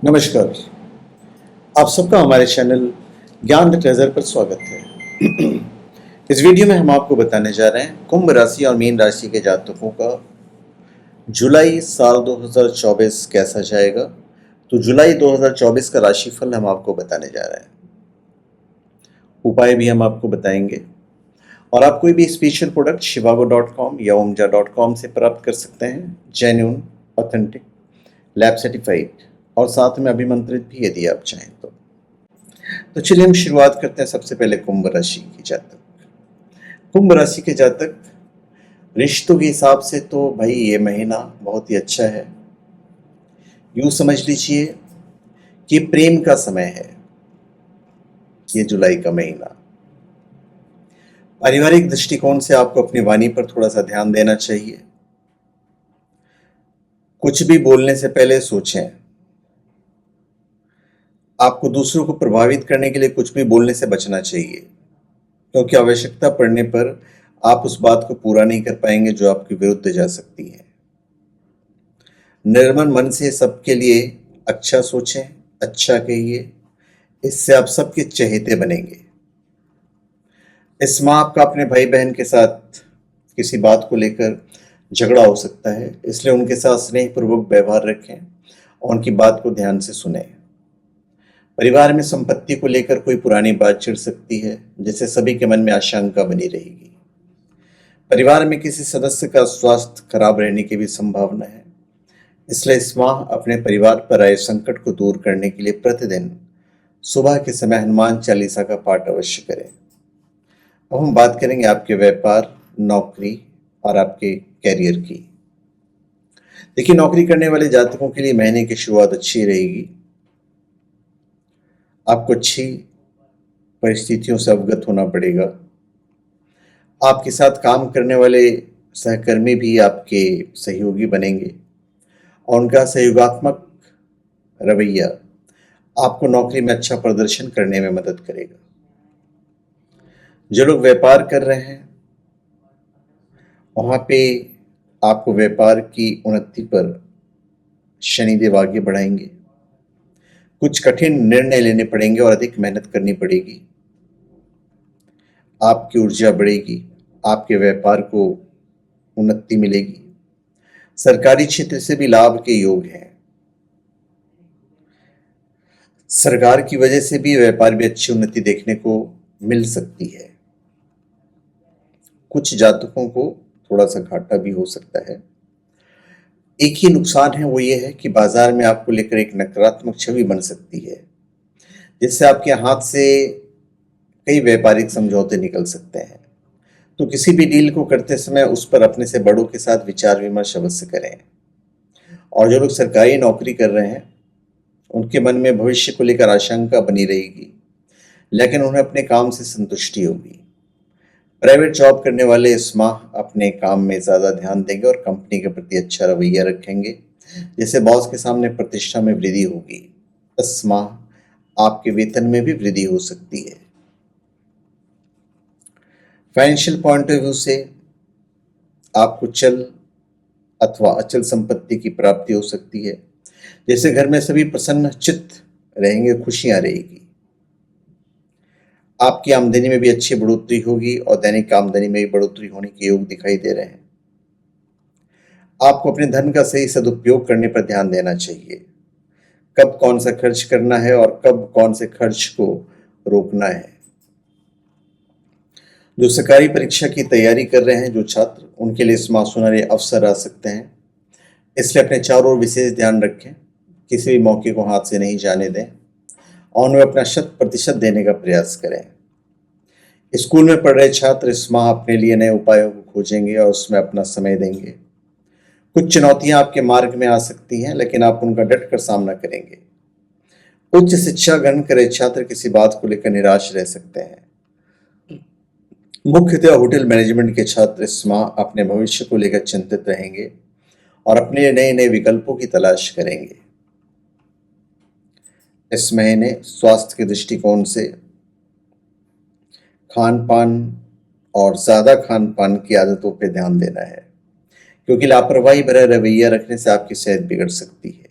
नमस्कार। आप सबका हमारे चैनल ज्ञान द ट्रेजर पर स्वागत है। इस वीडियो में हम आपको बताने जा रहे हैं कुंभ राशि और मीन राशि के जातकों का जुलाई साल 2024 कैसा जाएगा। तो जुलाई 2024 का राशिफल हम आपको बताने जा रहे हैं, उपाय भी हम आपको बताएंगे और आप कोई भी स्पेशल प्रोडक्ट shivago.com या omja.com से प्राप्त कर सकते हैं, जेन्युइन, ऑथेंटिक, लैब सर्टिफाइड और साथ में अभिमंत्रित भी यदि आप चाहें तो चलिए हम शुरुआत करते हैं। सबसे पहले कुंभ राशि के जातक। कुंभ राशि के जातक, रिश्तों के हिसाब से तो भाई ये महीना बहुत ही अच्छा है। यूं समझ लीजिए कि प्रेम का समय है ये जुलाई का महीना। पारिवारिक दृष्टिकोण से आपको अपनी वाणी पर थोड़ा सा ध्यान देना चाहिए। कुछ भी बोलने से पहले सोचें। आपको दूसरों को प्रभावित करने के लिए कुछ भी बोलने से बचना चाहिए, क्योंकि आवश्यकता पड़ने पर आप उस बात को पूरा नहीं कर पाएंगे जो आपके विरुद्ध जा सकती है। निर्मल मन से सबके लिए अच्छा सोचें, अच्छा कहिए, इससे आप सबके चहेते बनेंगे। इस माह आपका अपने भाई बहन के साथ किसी बात को लेकर झगड़ा हो सकता है, इसलिए उनके साथ स्नेहपूर्वक व्यवहार रखें और उनकी बात को ध्यान से सुनें। परिवार में संपत्ति को लेकर कोई पुरानी बात छिड़ सकती है, जिससे सभी के मन में आशंका बनी रहेगी। परिवार में किसी सदस्य का स्वास्थ्य खराब रहने की भी संभावना है, इसलिए इस माह अपने परिवार पर आए संकट को दूर करने के लिए प्रतिदिन सुबह के समय हनुमान चालीसा का पाठ अवश्य करें। अब हम बात करेंगे आपके व्यापार, नौकरी और आपके कैरियर की। देखिए, नौकरी करने वाले जातकों के लिए महीने की शुरुआत अच्छी रहेगी। आपको अच्छी परिस्थितियों से अवगत होना पड़ेगा। आपके साथ काम करने वाले सहकर्मी भी आपके सहयोगी बनेंगे और उनका सहयोगात्मक रवैया आपको नौकरी में अच्छा प्रदर्शन करने में मदद करेगा। जो लोग व्यापार कर रहे हैं वहां पे आपको व्यापार की उन्नति पर शनिदेव आगे बढ़ाएंगे। कुछ कठिन निर्णय लेने पड़ेंगे और अधिक मेहनत करनी पड़ेगी। आपकी ऊर्जा बढ़ेगी, आपके व्यापार को उन्नति मिलेगी। सरकारी क्षेत्र से भी लाभ के योग हैं। सरकार की वजह से भी व्यापार में अच्छी उन्नति देखने को मिल सकती है। कुछ जातकों को थोड़ा सा घाटा भी हो सकता है। एक ही नुकसान है, वो ये है कि बाजार में आपको लेकर एक नकारात्मक छवि बन सकती है, जिससे आपके हाथ से कई व्यापारिक समझौते निकल सकते हैं। तो किसी भी डील को करते समय उस पर अपने से बड़ों के साथ विचार विमर्श अवश्य करें। और जो लोग सरकारी नौकरी कर रहे हैं उनके मन में भविष्य को लेकर आशंका बनी रहेगी, लेकिन उन्हें अपने काम से संतुष्टि होगी। प्राइवेट जॉब करने वाले इस माह अपने काम में ज़्यादा ध्यान देंगे और कंपनी के प्रति अच्छा रवैया रखेंगे, जिससे बॉस के सामने प्रतिष्ठा में वृद्धि होगी। इस माह आपके वेतन में भी वृद्धि हो सकती है। फाइनेंशियल पॉइंट ऑफ व्यू से आपको चल अथवा अचल संपत्ति की प्राप्ति हो सकती है, जैसे घर में सभी प्रसन्न चित्त रहेंगे, खुशियां रहेगी। आपकी आमदनी में भी अच्छी बढ़ोतरी होगी और दैनिक आमदनी में भी बढ़ोतरी होने के योग दिखाई दे रहे हैं। आपको अपने धन का सही सदुपयोग करने पर ध्यान देना चाहिए। कब कौन सा खर्च करना है और कब कौन से खर्च को रोकना है। जो सरकारी परीक्षा की तैयारी कर रहे हैं जो छात्र, उनके लिए इस माह सुनहरे अवसर आ सकते हैं, इसलिए अपने चारों ओर विशेष ध्यान रखें। किसी भी मौके को हाथ से नहीं जाने दें और उन्हें अपना 100% देने का प्रयास करें। स्कूल में पढ़ रहे छात्र इस माह अपने लिए नए उपायों को खोजेंगे और उसमें अपना समय देंगे। कुछ चुनौतियां आपके मार्ग में आ सकती हैं, लेकिन आप उनका डट कर सामना करेंगे। उच्च शिक्षा ग्रहण करे छात्र किसी बात को लेकर निराश रह सकते हैं। मुख्यतः होटल मैनेजमेंट के छात्र इस माह अपने भविष्य को लेकर चिंतित रहेंगे और अपने लिए नए नए विकल्पों की तलाश करेंगे। इस महीने स्वास्थ्य के दृष्टिकोण से खान पान और ज़्यादा खान पान की आदतों पर ध्यान देना है, क्योंकि लापरवाही भरा रवैया रखने से आपकी सेहत बिगड़ सकती है।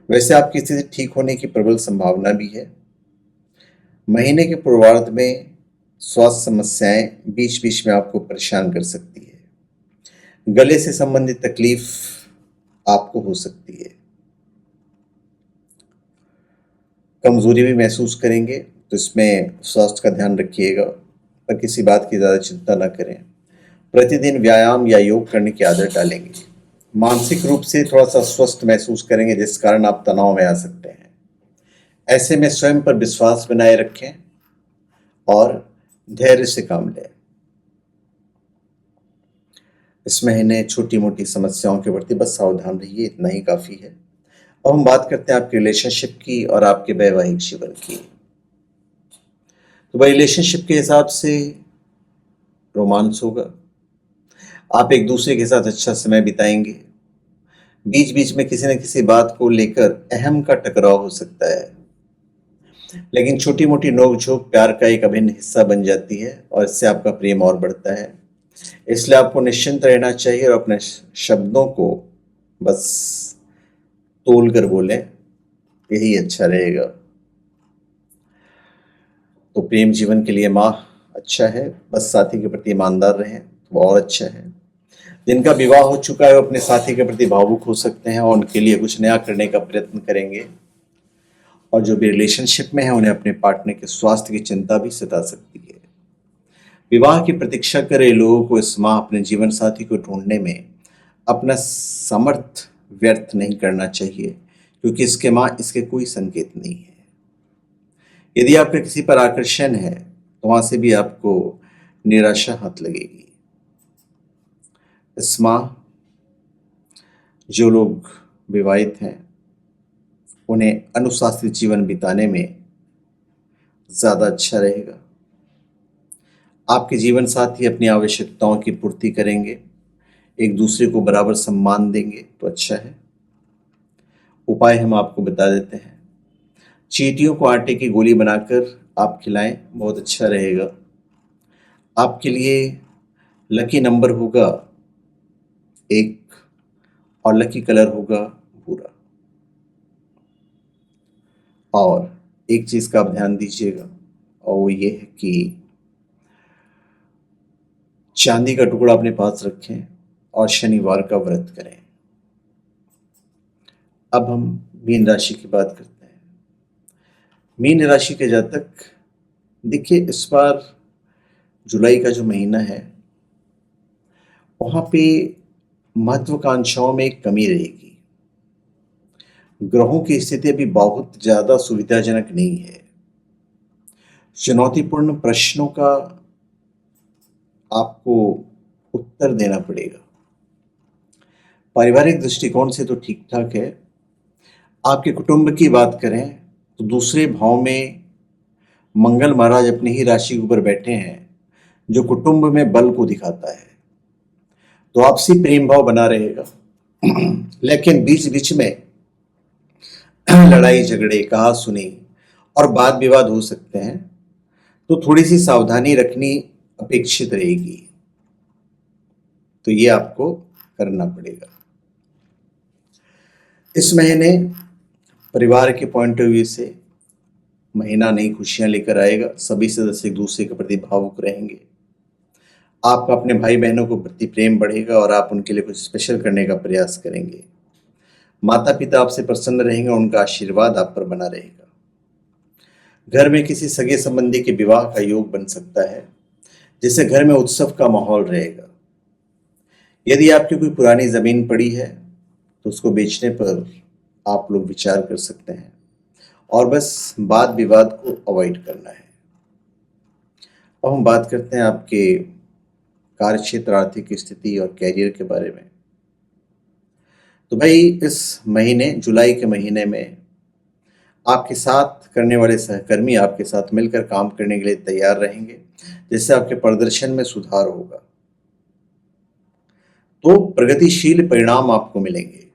वैसे आपकी स्थिति ठीक होने की प्रबल संभावना भी है। महीने के पूर्वार्ध में स्वास्थ्य समस्याएं बीच बीच में आपको परेशान कर सकती है। गले से संबंधित तकलीफ आपको हो सकती है। कमजोरी भी महसूस करेंगे, तो इसमें स्वास्थ्य का ध्यान रखिएगा और किसी बात की ज़्यादा चिंता न करें। प्रतिदिन व्यायाम या योग करने की आदत डालेंगे। मानसिक रूप से थोड़ा सा स्वस्थ महसूस करेंगे, जिस कारण आप तनाव में आ सकते हैं। ऐसे में स्वयं पर विश्वास बनाए रखें और धैर्य से काम लें। इस महीने छोटी मोटी समस्याओं के प्रति बस सावधान रहिए, इतना ही काफ़ी है। अब हम बात करते हैं आपके रिलेशनशिप की और आपके वैवाहिक जीवन की। तो भाई, रिलेशनशिप के हिसाब से रोमांस होगा। आप एक दूसरे के साथ अच्छा समय बिताएंगे। बीच बीच में किसी न किसी बात को लेकर अहम का टकराव हो सकता है, लेकिन छोटी मोटी नोक-झोंक प्यार का एक अभिन्न हिस्सा बन जाती है और इससे आपका प्रेम और बढ़ता है। इसलिए आपको निश्चिंत रहना चाहिए और अपने शब्दों को बस तोल कर बोलें, यही अच्छा रहेगा। तो प्रेम जीवन के लिए माह अच्छा है, बस साथी के प्रति ईमानदार रहें तो और अच्छा है। जिनका विवाह हो चुका है वो अपने साथी के प्रति भावुक हो सकते हैं और उनके लिए कुछ नया करने का प्रयत्न करेंगे, और जो भी रिलेशनशिप में है उन्हें अपने पार्टनर के स्वास्थ्य की चिंता भी सता सकती है। विवाह की प्रतीक्षा कर रहे लोगों को इस माह अपने जीवन साथी को ढूंढने में अपना सामर्थ्य व्यर्थ नहीं करना चाहिए, क्योंकि इसके माह इसके कोई संकेत नहीं है। यदि आपका किसी पर आकर्षण है तो वहां से भी आपको निराशा हाथ लगेगी। इस माह जो लोग विवाहित हैं उन्हें अनुशासित जीवन बिताने में ज़्यादा अच्छा रहेगा। आपके जीवन साथी अपनी आवश्यकताओं की पूर्ति करेंगे, एक दूसरे को बराबर सम्मान देंगे तो अच्छा है। उपाय हम आपको बता देते हैं। चींटियों को आटे की गोली बनाकर आप खिलाएं, बहुत अच्छा रहेगा। आपके लिए लकी नंबर होगा 1 और लकी कलर होगा भूरा। और एक चीज़ का आप ध्यान दीजिएगा, और वो ये है कि चांदी का टुकड़ा अपने पास रखें और शनिवार का व्रत करें। अब हम मीन राशि की बात करते हैं। मीन राशि के जातक, देखिए इस बार जुलाई का जो महीना है वहाँ पे महत्वाकांक्षाओं में एक कमी रहेगी। ग्रहों की स्थिति अभी बहुत ज़्यादा सुविधाजनक नहीं है। चुनौतीपूर्ण प्रश्नों का आपको उत्तर देना पड़ेगा। पारिवारिक दृष्टिकोण से तो ठीक ठाक है। आपके कुटुंब की बात करें तो दूसरे भाव में मंगल महाराज अपनी ही राशि के ऊपर बैठे हैं, जो कुटुंब में बल को दिखाता है। तो आपसी प्रेम भाव बना रहेगा, लेकिन बीच बीच में लड़ाई झगड़े, कहा सुनी और वाद विवाद हो सकते हैं, तो थोड़ी सी सावधानी रखनी अपेक्षित रहेगी। तो ये आपको करना पड़ेगा। इस महीने परिवार के पॉइंट ऑफ व्यू से महीना नई खुशियां लेकर आएगा। सभी सदस्य एक दूसरे के प्रति भावुक रहेंगे। आपका अपने भाई बहनों को प्रति प्रेम बढ़ेगा और आप उनके लिए कुछ स्पेशल करने का प्रयास करेंगे। माता पिता आपसे प्रसन्न रहेंगे और उनका आशीर्वाद आप पर बना रहेगा। घर में किसी सगे संबंधी के विवाह का योग बन सकता है, जिससे घर में उत्सव का माहौल रहेगा। यदि आपकी कोई पुरानी जमीन पड़ी है तो उसको बेचने पर आप लोग विचार कर सकते हैं, और बस वाद विवाद को अवॉइड करना है। अब हम बात करते हैं आपके कार्य क्षेत्र, आर्थिक स्थिति और कैरियर के बारे में। तो भाई, इस महीने जुलाई के महीने में आपके साथ करने वाले सहकर्मी आपके साथ मिलकर काम करने के लिए तैयार रहेंगे, जिससे आपके प्रदर्शन में सुधार होगा। तो प्रगतिशील परिणाम आपको मिलेंगे।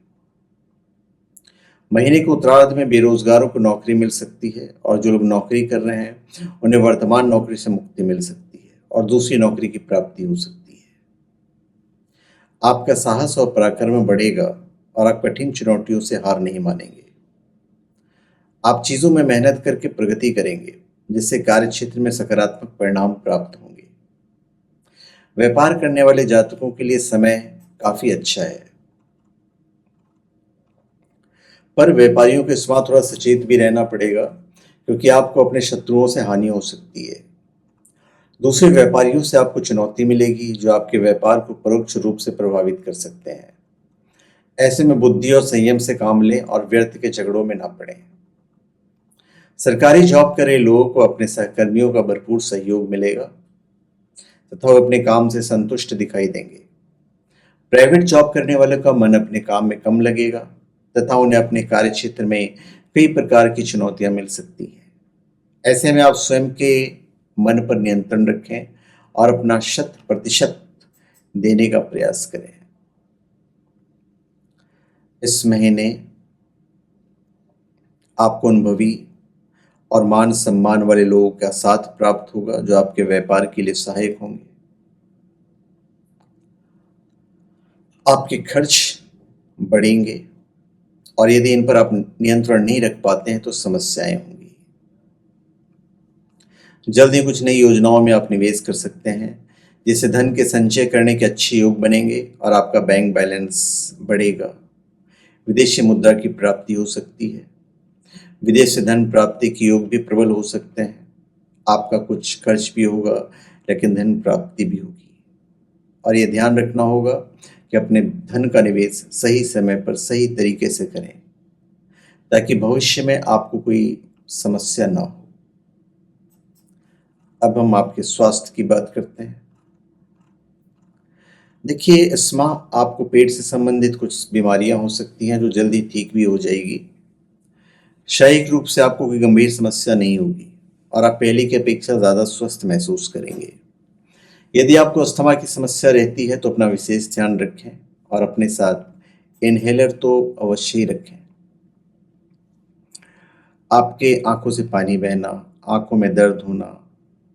महीने के उत्तरार्ध में बेरोजगारों को नौकरी मिल सकती है, और जो लोग नौकरी कर रहे हैं उन्हें वर्तमान नौकरी से मुक्ति मिल सकती है और दूसरी नौकरी की प्राप्ति हो सकती है। आपका साहस और पराक्रम बढ़ेगा और आप कठिन चुनौतियों से हार नहीं मानेंगे। आप चीज़ों में मेहनत करके प्रगति करेंगे, जिससे कार्य क्षेत्र में सकारात्मक परिणाम प्राप्त होंगे। व्यापार करने वाले जातकों के लिए समय काफ़ी अच्छा है, पर व्यापारियों के साथ थोड़ा सचेत भी रहना पड़ेगा, क्योंकि आपको अपने शत्रुओं से हानि हो सकती है। दूसरे व्यापारियों से आपको चुनौती मिलेगी, जो आपके व्यापार को परोक्ष रूप से प्रभावित कर सकते हैं। ऐसे में बुद्धि और संयम से काम लें और व्यर्थ के झगड़ों में ना पड़ें। सरकारी जॉब कर रहे लोगों को अपने सहकर्मियों का भरपूर सहयोग मिलेगा तथा वो अपने काम से संतुष्ट दिखाई देंगे। प्राइवेट जॉब करने वालों का मन अपने काम में कम लगेगा तथा उन्हें अपने कार्य क्षेत्र में कई प्रकार की चुनौतियां मिल सकती हैं। ऐसे में आप स्वयं के मन पर नियंत्रण रखें और अपना 100% देने का प्रयास करें। इस महीने आपको अनुभवी और मान सम्मान वाले लोगों का साथ प्राप्त होगा, जो आपके व्यापार के लिए सहायक होंगे। आपके खर्च बढ़ेंगे और यदि इन पर आप नियंत्रण नहीं रख पाते हैं तो समस्याएं होंगी। जल्द ही कुछ नई योजनाओं में आप निवेश कर सकते हैं, जिससे धन के संचय करने के अच्छे योग बनेंगे और आपका बैंक बैलेंस बढ़ेगा। विदेशी मुद्रा की प्राप्ति हो सकती है। विदेश से धन प्राप्ति के योग भी प्रबल हो सकते हैं। आपका कुछ खर्च भी होगा, लेकिन धन प्राप्ति भी होगी। और ये ध्यान रखना होगा कि अपने धन का निवेश सही समय पर सही तरीके से करें, ताकि भविष्य में आपको कोई समस्या ना हो। अब हम आपके स्वास्थ्य की बात करते हैं। देखिए, इस माह आपको पेट से संबंधित कुछ बीमारियां हो सकती हैं, जो जल्दी ठीक भी हो जाएगी। शारीरिक रूप से आपको कोई गंभीर समस्या नहीं होगी और आप पहले की अपेक्षा ज़्यादा स्वस्थ महसूस करेंगे। यदि आपको अस्थमा की समस्या रहती है तो अपना विशेष ध्यान रखें और अपने साथ इनहेलर तो अवश्य ही रखें। आपके आंखों से पानी बहना, आंखों में दर्द होना,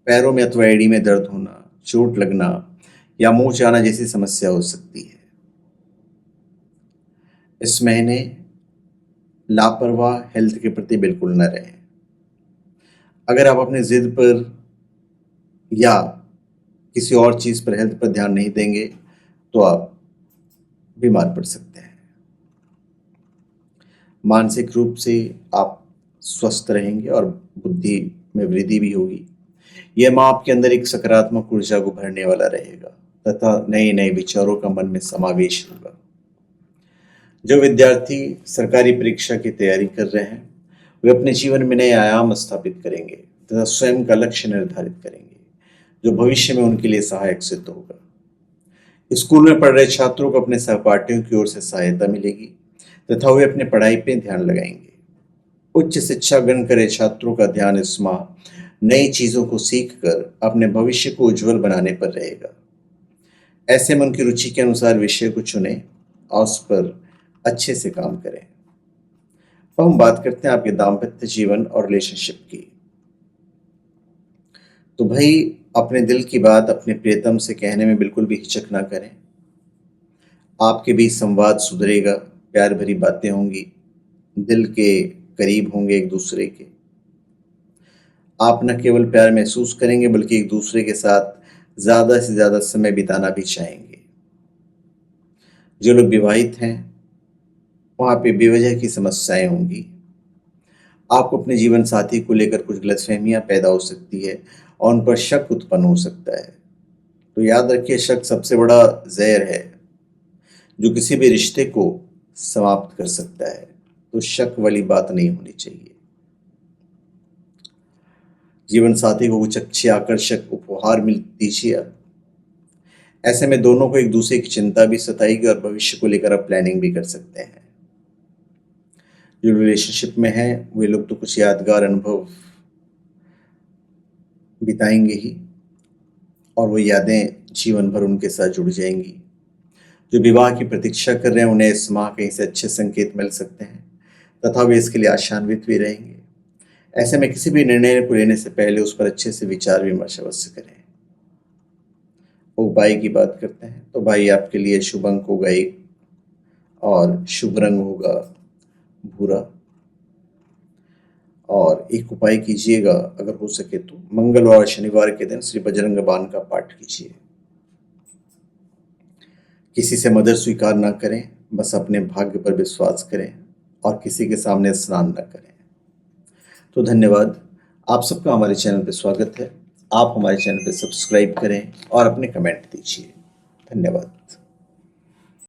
पैरों में अथवा एड़ी में दर्द होना, चोट लगना या मुंह जाना जैसी समस्या हो सकती है। इस महीने लापरवाह हेल्थ के प्रति बिल्कुल न रहें। अगर आप अपनी जिद पर या किसी और चीज़ पर हेल्थ पर ध्यान नहीं देंगे तो आप बीमार पड़ सकते हैं। मानसिक रूप से आप स्वस्थ रहेंगे और बुद्धि में वृद्धि भी होगी। यह माह आपके अंदर एक सकारात्मक ऊर्जा को भरने वाला रहेगा तथा नए नए विचारों का मन में समावेश होगा। जो विद्यार्थी सरकारी परीक्षा की तैयारी कर रहे हैं, वे अपने जीवन में नए आयाम स्थापित करेंगे तथा स्वयं का लक्ष्य निर्धारित करेंगे, जो भविष्य में उनके लिए सहायक सिद्ध होगा। स्कूल में पढ़ रहे छात्रों को अपने सहपाठियों की ओर से सहायता मिलेगी तथा वे अपने पढ़ाई पे ध्यान लगाएंगे। उच्च शिक्षा ग्रहण करे छात्रों का ध्यान इस माह नई चीजों को सीखकर अपने भविष्य को उज्जवल बनाने पर रहेगा। ऐसे में उनकी रुचि के अनुसार विषय को चुनें और उस पर अच्छे से काम करें। अब हम बात करते हैं आपके दाम्पत्य जीवन और रिलेशनशिप की। तो भाई, अपने दिल की बात अपने प्रियतम से कहने में बिल्कुल भी हिचक ना करें। आपके बीच संवाद सुधरेगा, प्यार भरी बातें होंगी, दिल के करीब होंगे एक दूसरे के। आप न केवल प्यार महसूस करेंगे बल्कि एक दूसरे के साथ ज़्यादा से ज़्यादा समय बिताना भी चाहेंगे। जो लोग विवाहित हैं, वहाँ पे बेवजह की समस्याएं होंगी। आपको अपने जीवन साथी को लेकर कुछ गलतफहमियां पैदा हो सकती है और उन पर शक उत्पन्न हो सकता है। तो याद रखिए, शक सबसे बड़ा जहर है जो किसी भी रिश्ते को समाप्त कर सकता है। तो शक वाली बात नहीं होनी चाहिए। जीवन साथी को कुछ अच्छे आकर्षक उपहार मिल दीजिए। ऐसे में दोनों को एक दूसरे की चिंता भी सताएगी और भविष्य को लेकर आप प्लानिंग भी कर सकते हैं। जो रिलेशनशिप में हैं, वे लोग तो कुछ यादगार अनुभव बिताएंगे ही और वो यादें जीवन भर उनके साथ जुड़ जाएंगी। जो विवाह की प्रतीक्षा कर रहे हैं, उन्हें इस माह कहीं से अच्छे संकेत मिल सकते हैं तथा वे इसके लिए आशान्वित भी रहेंगे। ऐसे में किसी भी निर्णय को लेने से पहले उस पर अच्छे से विचार विमर्श अवश्य करें। उपाय की बात करते हैं तो भाई, आपके लिए शुभ अंक होगा 1 और शुभ रंग होगा भूरा। और एक उपाय कीजिएगा, अगर हो सके तो मंगलवार और शनिवार के दिन श्री बजरंग बाण का पाठ कीजिए। किसी से मदद स्वीकार ना करें, बस अपने भाग्य पर विश्वास करें और किसी के सामने स्नान न करें। तो धन्यवाद। आप सबका हमारे चैनल पर स्वागत है। आप हमारे चैनल पर सब्सक्राइब करें और अपने कमेंट दीजिए। धन्यवाद।